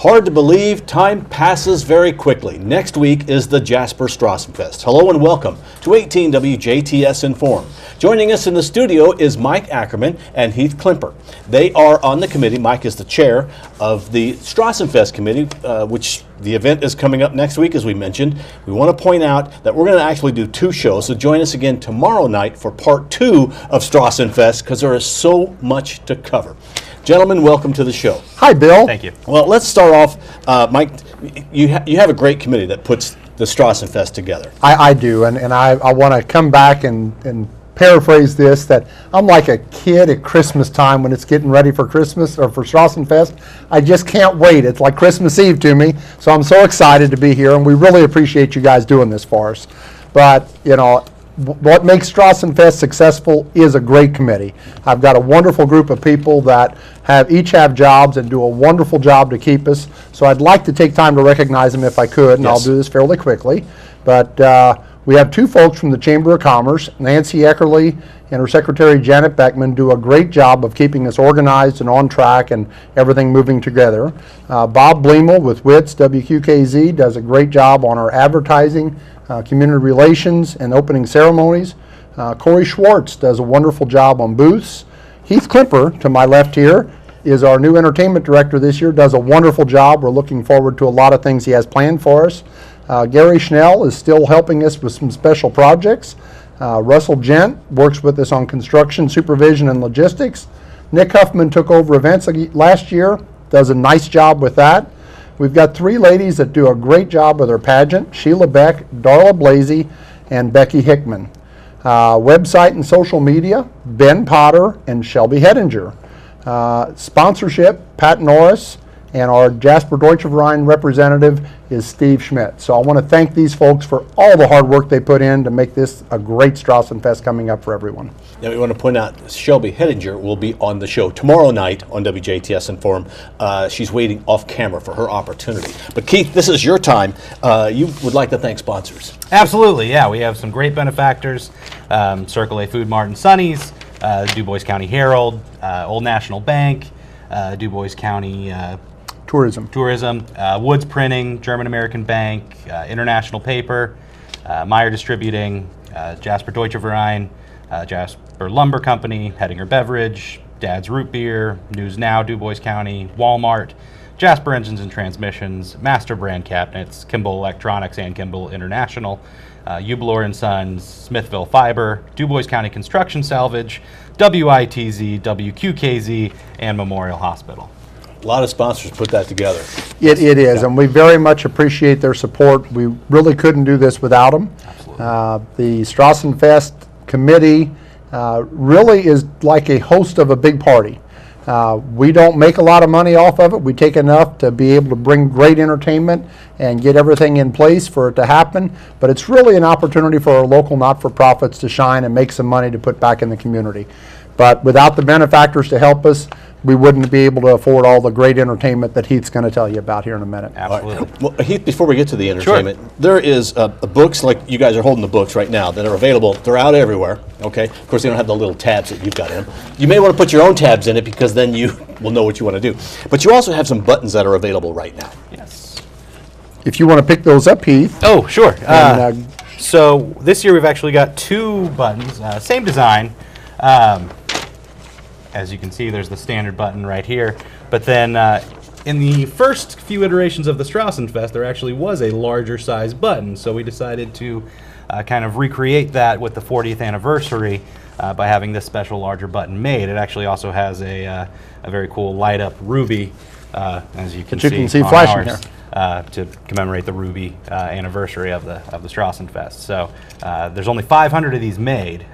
Hard to believe, time passes very quickly. Next week is the Jasper Strassenfest. Hello and welcome to 18 WJTS in.form. Joining us in the studio is Mike Ackerman and Heath Kluemper. They are on the committee. Mike is the chair of the Strassenfest committee, which the event is coming up next week, as we mentioned. We want to point out that we're going to actually do two shows, so join us again tomorrow night for part 2 of Strassenfest, because there is so much to cover. Gentlemen, welcome to the show. Hi, Bill. Thank you. Well, let's start off. Mike, you have a great committee that puts the Strassenfest together. I do, and I want to come back and paraphrase this, that I'm like a kid at Christmas time when it's getting ready for Christmas or for Strassenfest. I just can't wait. It's like Christmas Eve to me, so I'm so excited to be here, and we really appreciate you guys doing this for us. But, you know, what makes Strassenfest successful is a great committee. I've got a wonderful group of people that each have jobs and do a wonderful job to keep us. So I'd like to take time to recognize them if I could, and Yes. I'll do this fairly quickly. But we have 2 folks from the Chamber of Commerce. Nancy Eckerly and her secretary Janet Beckman do a great job of keeping us organized and on track and everything moving together. Bob Bleemel with WITS WQKZ does a great job on our advertising, community relations, and opening ceremonies. Corey Schwartz does a wonderful job on booths. Heath Kluemper, to my left here, is our new entertainment director this year, does a wonderful job. We're looking forward to a lot of things he has planned for us. Gary Schnell is still helping us with some special projects. Russell Gent works with us on construction, supervision, and logistics. Nick Huffman took over events last year, does a nice job with that. We've got 3 ladies that do a great job with our pageant: Sheila Beck, Darla Blasey, and Becky Hickman. Website and social media, Ben Potter and Shelby Hedinger. Sponsorship, Pat Norris, and our Jasper Deutsche Verein representative is Steve Schmidt. So I want to thank these folks for all the hard work they put in to make this a great Strassenfest coming up for everyone. Now, we want to point out Shelby Hedinger will be on the show tomorrow night on WJTS in.form. She's waiting off camera for her opportunity. But Keith, this is your time. You would like to thank sponsors. Absolutely, yeah. We have some great benefactors: Circle A Food Mart and Sonny's, Du Bois County Herald, Old National Bank, Du Bois County Tourism, Woods Printing, German American Bank, International Paper, Meyer Distributing, Jasper Deutsche Verein, Jasper Lumber Company, Hedinger Beverage, Dad's Root Beer, News Now, Du Bois County, Walmart, Jasper Engines and Transmissions, Master Brand Cabinets, Kimball Electronics and Kimball International, Ubelor & Sons, Smithville Fiber, Du Bois County Construction Salvage, WITZ, WQKZ, and Memorial Hospital. A lot of sponsors put that together. It is, and we very much appreciate their support. We really couldn't do this without them. The Strassenfest committee really is like a host of a big party. We don't make a lot of money off of it. We take enough to be able to bring great entertainment and get everything in place for it to happen. But it's really an opportunity for our local not-for-profits to shine and make some money to put back in the community. But without the benefactors to help us, we wouldn't be able to afford all the great entertainment that Heath's going to tell you about here in a minute. Absolutely. Well, Heath, before we get to the entertainment, there is books, like you guys are holding the books right now, that are available. They're out everywhere, okay? Of course, they don't have the little tabs that you've got in them. You may want to put your own tabs in it, because then you will know what you want to do. But you also have some buttons that are available right now. Yes. If you want to pick those up, Heath. Oh, sure. And, So this year we've actually got 2 buttons, same design. As you can see, there's the standard button right here. But then in the first few iterations of the Strassenfest, there actually was a larger size button. So we decided to kind of recreate that with the 40th anniversary by having this special larger button made. It actually also has a very cool light up ruby, as you can see on flashing ours, to commemorate the ruby anniversary of the Strassenfest. So there's only 500 of these made.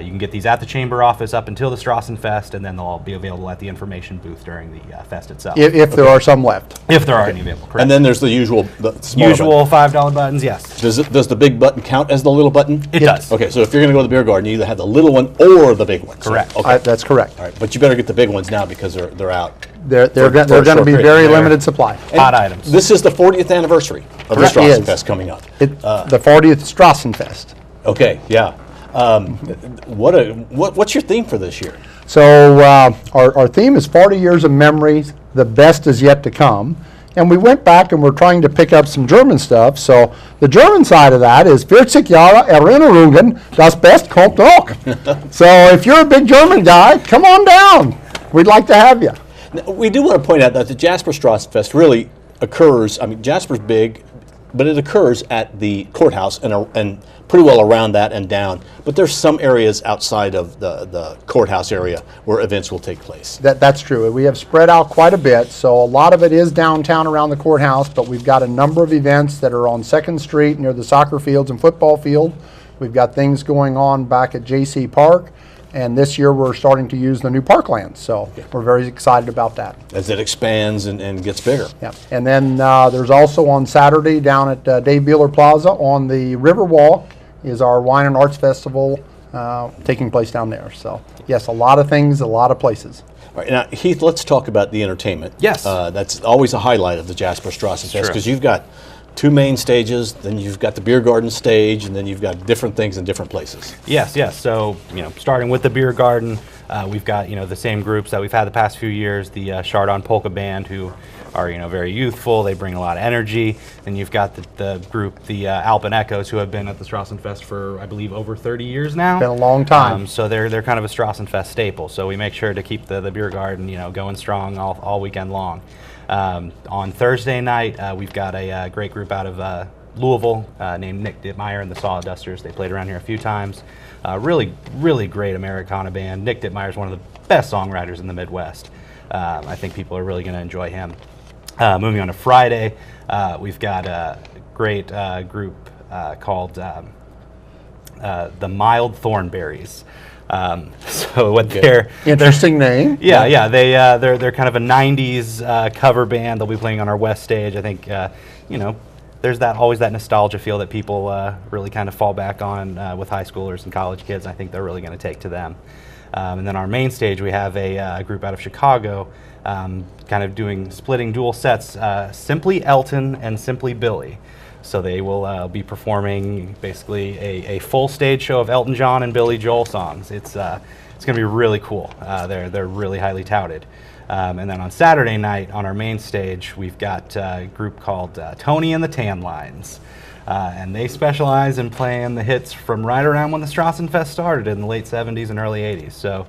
You can get these at the chamber office up until the Strassenfest, and then they'll all be available at the information booth during the fest itself. If there are some left. If there are any available, correct. And then there's the usual Usual $5 buttons, yes. Does the big button count as the little button? It does. Okay, so if you're going to go to the beer garden, you either have the little one or the big one. Correct. Okay. That's correct. All right, but you better get the big ones now, because they're out. They're For going a to short be period. very limited supply. Hot items. This is the 40th anniversary of the Correct. It is. Strassenfest coming up. The 40th Strassenfest. Okay, yeah. What's your theme for this year? So our theme is 40 years of memories, the best is yet to come. And we went back and we're trying to pick up some German stuff. So the German side of that is 40 Jahre Erinnerungen, das Best kommt noch. So if you're a big German guy, come on down. We'd like to have you. Now, we do want to point out that the Jasper Strassenfest really occurs, I mean, Jasper's big, but it occurs at the courthouse and pretty well around that and down. But there's some areas outside of the courthouse area where events will take place. That's true. We have spread out quite a bit. So a lot of it is downtown around the courthouse, but we've got a number of events that are on 2nd Street near the soccer fields and football field. We've got things going on back at JC Park. And this year we're starting to use the new parklands. So we're very excited about that. As it expands and gets bigger. Yeah. And then there's also on Saturday down at Dave Beeler Plaza on the River Walk is our Wine and Arts Festival taking place down there. So yes, a lot of things, a lot of places. All right, now Heath, let's talk about the entertainment. Yes. That's always a highlight of the Jasper Strassenfest because you've got 2 main stages, then you've got the beer garden stage, and then you've got different things in different places. Yes. So starting with the beer garden, we've got the same groups that we've had the past few years. The Chardon Polka Band, who are very youthful. They bring a lot of energy. And you've got the group, the Alpen Echoes, who have been at the Strassenfest for I believe over 30 years now. Been a long time. So they're kind of a Strassenfest staple. So we make sure to keep the beer garden going strong all weekend long. On Thursday night, we've got a great group out of Louisville named Nick Dittmeyer and the Sawdusters. They played around here a few times. Really, really great Americana band. Nick Dittmeyer is one of the best songwriters in the Midwest. I think people are really going to enjoy him. Moving on to Friday, we've got a great group called the Mild Thornberries. So what they're interesting name. Yeah. They're kind of a '90s cover band. They'll be playing on our West stage. I think there's always that nostalgia feel that people really kind of fall back on with high schoolers and college kids. I think they're really going to take to them. And then our main stage, we have a group out of Chicago, kind of splitting dual sets, Simply Elton and Simply Billy. So they will be performing basically a full stage show of Elton John and Billy Joel songs. It's going to be really cool. They're really highly touted. And then on Saturday night on our main stage, we've got a group called Tony and the Tan Lines. And they specialize in playing the hits from right around when the Strassenfest started in the late 70s and early 80s. So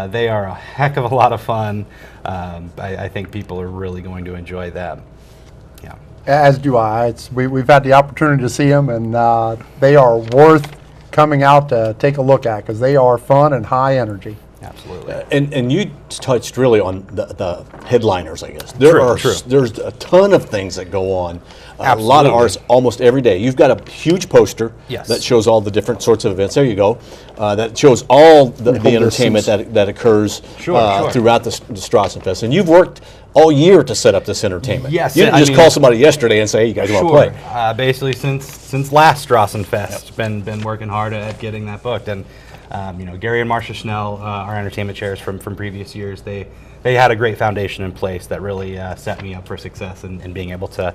they are a heck of a lot of fun. I think people are really going to enjoy them. Yeah. As do I. We've had the opportunity to see them, and they are worth coming out to take a look at because they are fun and high energy. Absolutely. And you touched really on the headliners, I guess. True. There's a ton of things that go on. A lot of ours almost every day. You've got a huge poster that shows all the different sorts of events. There you go. That shows all the entertainment that occurs throughout the Strassenfest. And you've worked all year to set up this entertainment. Yes. You didn't just call somebody yesterday and say, hey, you guys want to play. Basically since last Strassenfest, been working hard at getting that booked. And Gary and Marcia Schnell, our entertainment chairs from previous years, they had a great foundation in place that really set me up for success in being able to,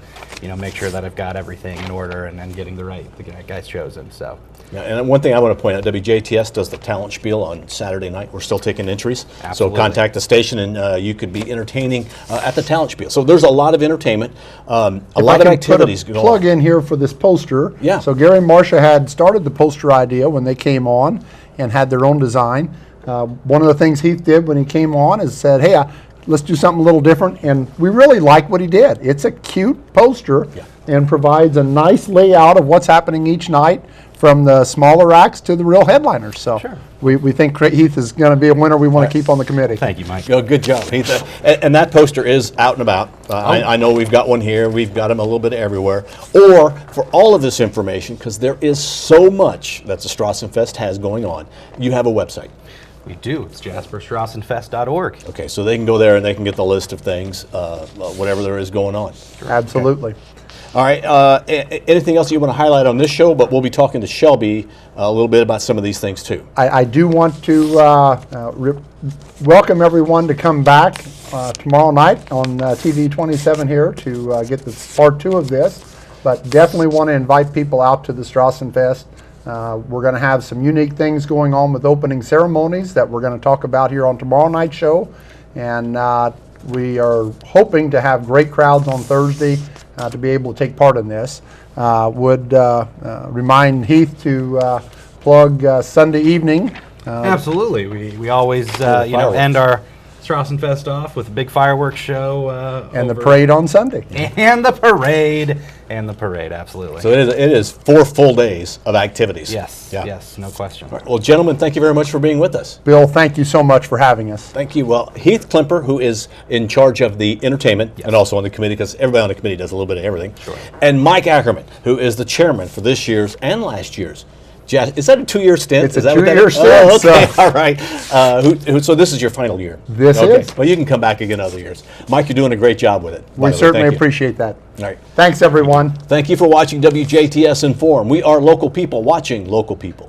make sure that I've got everything in order and getting the right guys chosen. So. Yeah, and one thing I want to point out, WJTS does the talent spiel on Saturday night. We're still taking entries. Absolutely. So contact the station and you could be entertaining at the talent spiel. So there's a lot of entertainment, a lot of activities going on. Plug in here for this poster. Yeah. So Gary and Marcia had started the poster idea when they came on and had their own design. One of the things Heath did when he came on is said, hey, let's do something a little different, and we really like what he did. It's a cute poster and provides a nice layout of what's happening each night from the smaller acts to the real headliners. So we think Heath is going to be a winner we want to keep on the committee. Thank you, Mike. Good job, Heath. And that poster is out and about. I know we've got one here. We've got them a little bit everywhere. Or for all of this information, because there is so much that the Strassenfest has going on, you have a website. We do. It's jasperstrassenfest.org. Okay, so they can go there and they can get the list of things, whatever there is going on. Absolutely. Okay. All right. Anything else you want to highlight on this show? But we'll be talking to Shelby a little bit about some of these things too. I do want to welcome everyone to come back tomorrow night on TV 27 here to get the part 2 of this. But definitely want to invite people out to the Strassenfest. We're going to have some unique things going on with opening ceremonies that we're going to talk about here on tomorrow night's show. And we are hoping to have great crowds on Thursday to be able to take part in this. Would remind Heath to plug Sunday evening. Absolutely. We always end our Strassenfest off with a big fireworks show. And the parade on Sunday. And the parade. And the parade, absolutely. So it is 4 full days of activities. Yes, Yeah. yes, no question. All right. Well, gentlemen, thank you very much for being with us. Bill, thank you so much for having us. Thank you. Well, Heath Kluemper, who is in charge of the entertainment and also on the committee, because everybody on the committee does a little bit of everything. Sure. And Mike Ackerman, who is the chairman for this year's and last year's. Is that a 2-year stint? It's is a that what that 2-year is? stint, Oh, okay. so- All right. So this is your final year? This okay. is. Well, you can come back again other years. Mike, you're doing a great job with it. by We the way. certainly Thank you. appreciate that. All right. Thanks, everyone. Thank you for watching WJTS Inform. We are local people watching local people.